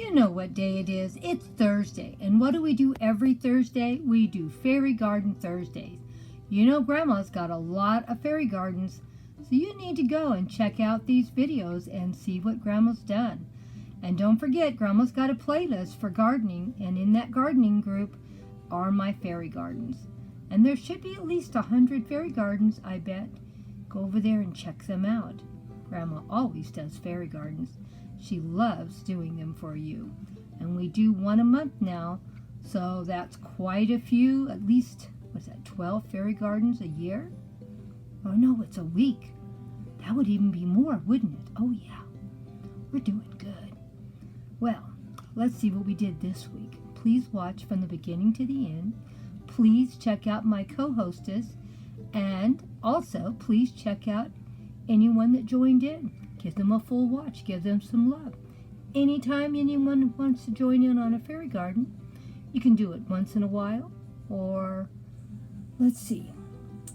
You know what day it is. It's Thursday. And what do we do every Thursday? We do Fairy Garden Thursdays. You know Grandma's got a lot of fairy gardens, so you need to go and check out these videos and see what Grandma's done. And don't forget, Grandma's got a playlist for gardening, and in that gardening group are my fairy gardens. And there should be at least 100 fairy gardens, I bet. Go over there and check them out. Grandma always does fairy gardens. She loves doing them for you. And we do one a month now, so that's quite a few, at least, 12 fairy gardens a year? Oh no, it's a week. That would even be more, wouldn't it? Oh yeah, we're doing good. Well, let's see what we did this week. Please watch from the beginning to the end. Please check out my co-hostess, and also please check out anyone that joined in. Give them a full watch. Give them some love. Anytime anyone wants to join in on a fairy garden, you can do it once in a while, or let's see,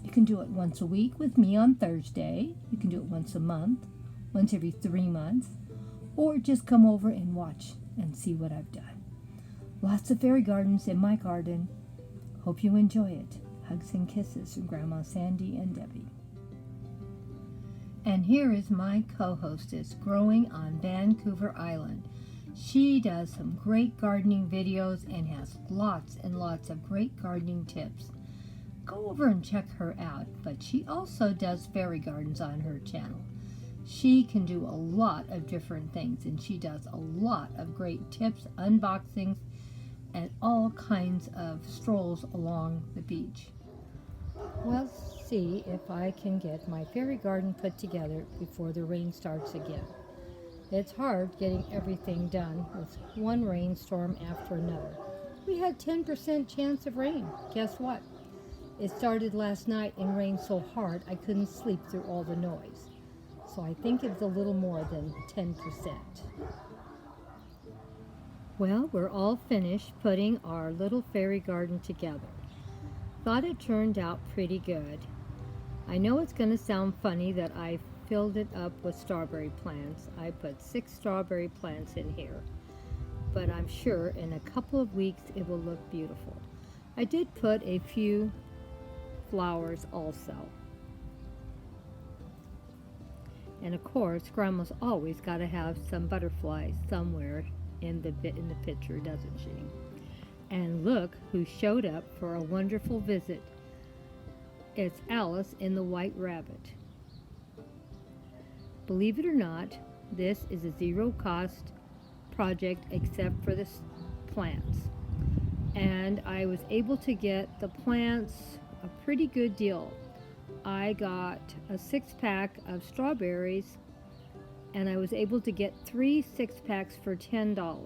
you can do it once a week with me on Thursday. You can do it once a month, once every 3 months, or just come over and watch and see what I've done. Lots of fairy gardens in my garden. Hope you enjoy it. Hugs and kisses from Grandma Sandy and Debbie. And here is my co-hostess, Growing on Vancouver Island. She does some great gardening videos and has lots and lots of great gardening tips. Go over and check her out, but she also does fairy gardens on her channel. She can do a lot of different things, and she does a lot of great tips, unboxings, and all kinds of strolls along the beach. Well, see if I can get my fairy garden put together before the rain starts again. It's hard getting everything done with one rainstorm after another. We had 10% chance of rain. Guess what? It started last night and rained so hard I couldn't sleep through all the noise. So I think it was a little more than 10%. Well, we're all finished putting our little fairy garden together. Thought it turned out pretty good. I know it's going to sound funny that I filled it up with strawberry plants. I put 6 strawberry plants in here, but I'm sure in a couple of weeks it will look beautiful. I did put a few flowers also. And of course, Grandma's always got to have some butterflies somewhere in the picture, doesn't she? And look who showed up for a wonderful visit. It's Alice in the White Rabbit. Believe it or not, this is a zero-cost project except for the plants. And I was able to get the plants a pretty good deal. I got a 6-pack of strawberries, and I was able to get 3 6-packs for $10.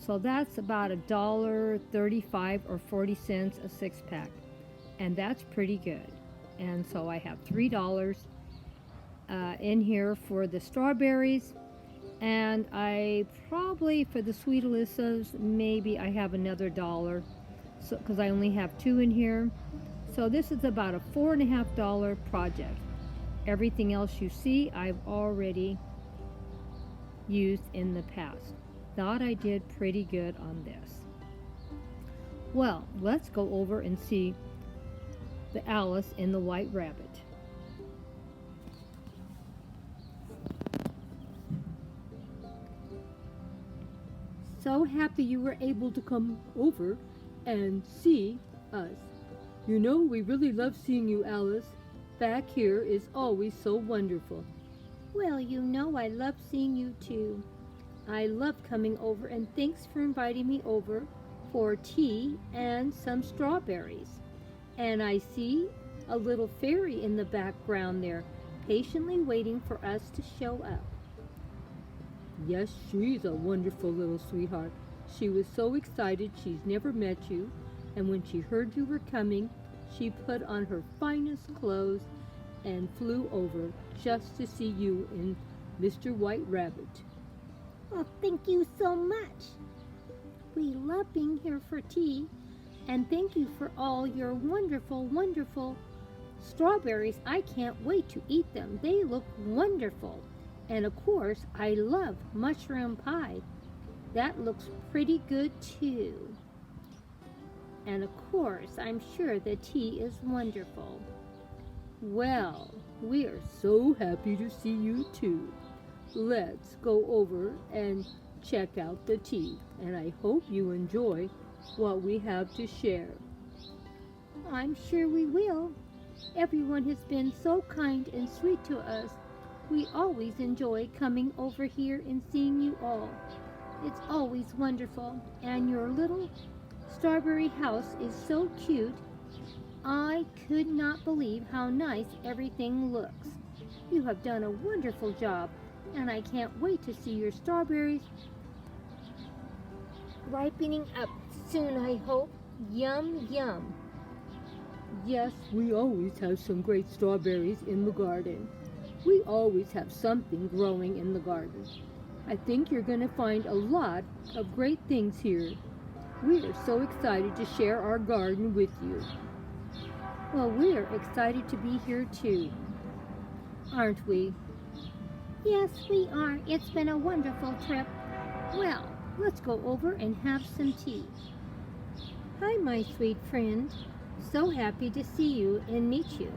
So that's about $1.35 or 40 cents a 6-pack, and that's pretty good. And so I have $3 in here for the strawberries, and I probably for the sweet Alyssa's maybe I have another $1, so because I only have 2 in here. So this is about a $4.50 project. Everything else you see I've already used in the past. Thought I did pretty good on this. Well, let's go over and see the Alice in the White Rabbit. So happy you were able to come over and see us. You know, we really love seeing you, Alice. Back here is always so wonderful. Well, you know I love seeing you too. I love coming over, and thanks for inviting me over for tea and some strawberries. And I see a little fairy in the background there, patiently waiting for us to show up. Yes, she's a wonderful little sweetheart. She was so excited she's never met you, and when she heard you were coming, she put on her finest clothes and flew over just to see you and Mr. White Rabbit. Oh, thank you so much. We love being here for tea, and thank you for all your wonderful, wonderful strawberries. I can't wait to eat them. They look wonderful. And of course, I love mushroom pie. That looks pretty good too. And of course, I'm sure the tea is wonderful. Well, we are so happy to see you too. Let's go over and check out the tea, and I hope you enjoy what we have to share. I'm sure we will. Everyone has been so kind and sweet to us. We always enjoy coming over here and seeing you all. It's always wonderful, and your little strawberry house is so cute. I could not believe how nice everything looks. You have done a wonderful job, and I can't wait to see your strawberries ripening up soon, I hope. Yum, yum. Yes, we always have some great strawberries in the garden. We always have something growing in the garden. I think you're going to find a lot of great things here. We are so excited to share our garden with you. Well, we're excited to be here too, aren't we? Yes, we are. It's been a wonderful trip. Well, let's go over and have some tea. Hi, my sweet friend. So happy to see you and meet you.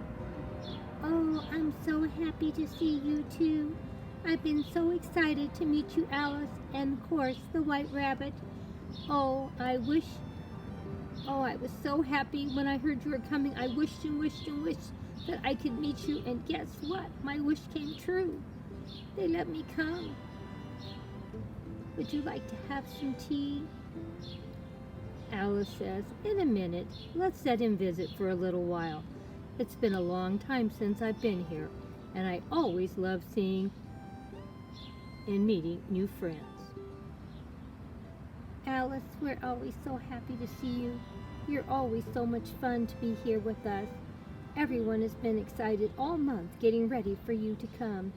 Oh, I'm so happy to see you too. I've been so excited to meet you, Alice, and of course, the White Rabbit. Oh, I was so happy when I heard you were coming. I wished and wished and wished that I could meet you, and guess what? My wish came true. They let me come. Would you like to have some tea? Alice says, in a minute. Let's let him visit for a little while. It's been a long time since I've been here, and I always love seeing and meeting new friends. Alice, we're always so happy to see you. You're always so much fun to be here with us. Everyone has been excited all month getting ready for you to come.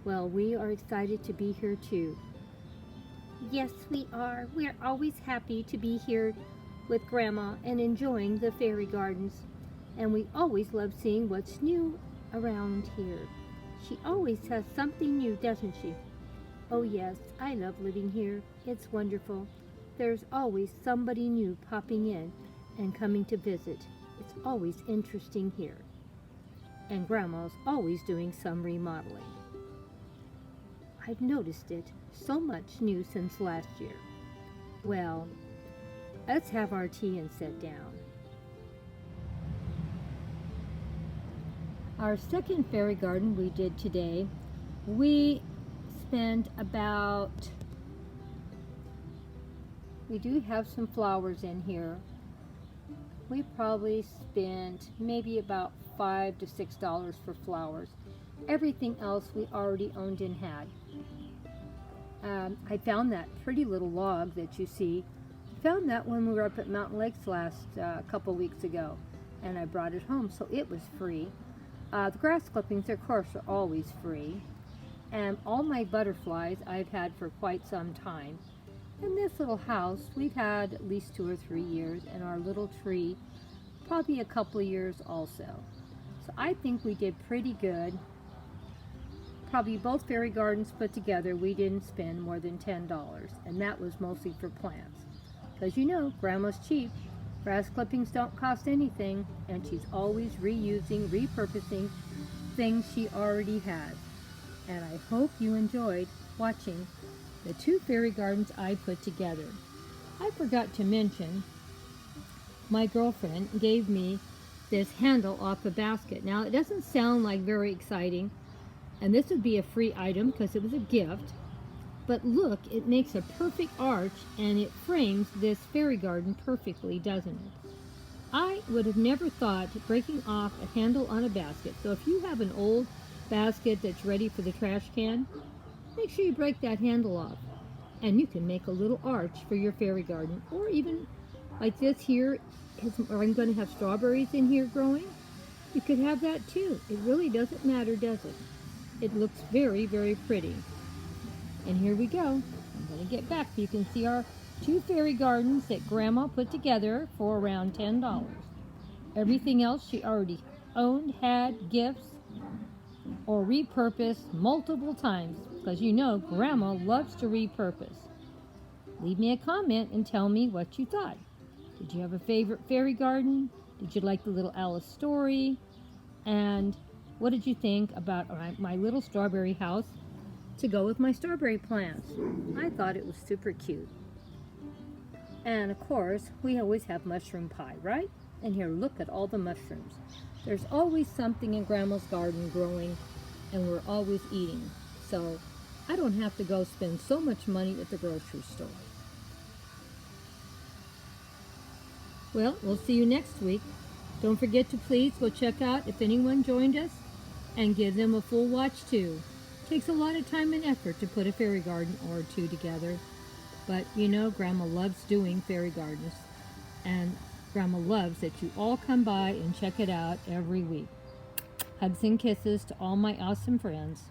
Well, we are excited to be here too. Yes, we are. We're always happy to be here with Grandma and enjoying the fairy gardens. And we always love seeing what's new around here. She always has something new, doesn't she? Oh yes, I love living here. It's wonderful. There's always somebody new popping in and coming to visit. It's always interesting here. And Grandma's always doing some remodeling. I've noticed it. So much new since last year. Well, let's have our tea and sit down. Our second fairy garden we did today, we do have some flowers in here. We probably spent maybe about $5 to $6 for flowers. Everything else we already owned and had. I found that pretty little log that you see. I found that when we were up at Mountain Lakes last couple weeks ago, and I brought it home, so it was free. The grass clippings, of course, are always free. And all my butterflies I've had for quite some time. And this little house, we've had at least 2 or 3 years, and our little tree, probably a couple of years also. So I think we did pretty good. Probably both fairy gardens put together, we didn't spend more than $10, and that was mostly for plants. Because you know, Grandma's cheap. Grass clippings don't cost anything, and she's always reusing, repurposing things she already has. And I hope you enjoyed watching the 2 fairy gardens I put together. I forgot to mention, my girlfriend gave me this handle off a basket. Now, it doesn't sound like very exciting, and this would be a free item because it was a gift. But look, it makes a perfect arch, and it frames this fairy garden perfectly, doesn't it? I would have never thought breaking off a handle on a basket. So if you have an old basket that's ready for the trash can, make sure you break that handle off. And you can make a little arch for your fairy garden. Or even like this here, I'm going to have strawberries in here growing. You could have that too. It really doesn't matter, does it? It looks very, very pretty. And here we go. I'm going to get back so you can see our 2 fairy gardens that Grandma put together for around $10. Everything else she already owned, had, gifts, or repurposed multiple times. Because you know, Grandma loves to repurpose. Leave me a comment and tell me what you thought. Did you have a favorite fairy garden? Did you like the little Alice story? And what did you think about my little strawberry house to go with my strawberry plants? I thought it was super cute. And of course, we always have mushroom pie, right? And here, look at all the mushrooms. There's always something in Grandma's garden growing, and we're always eating. So I don't have to go spend so much money at the grocery store. Well, we'll see you next week. Don't forget to please go check out if anyone joined us and give them a full watch too. Takes a lot of time and effort to put a fairy garden or two together. But you know, Grandma loves doing fairy gardens. And Grandma loves that you all come by and check it out every week. Hugs and kisses to all my awesome friends.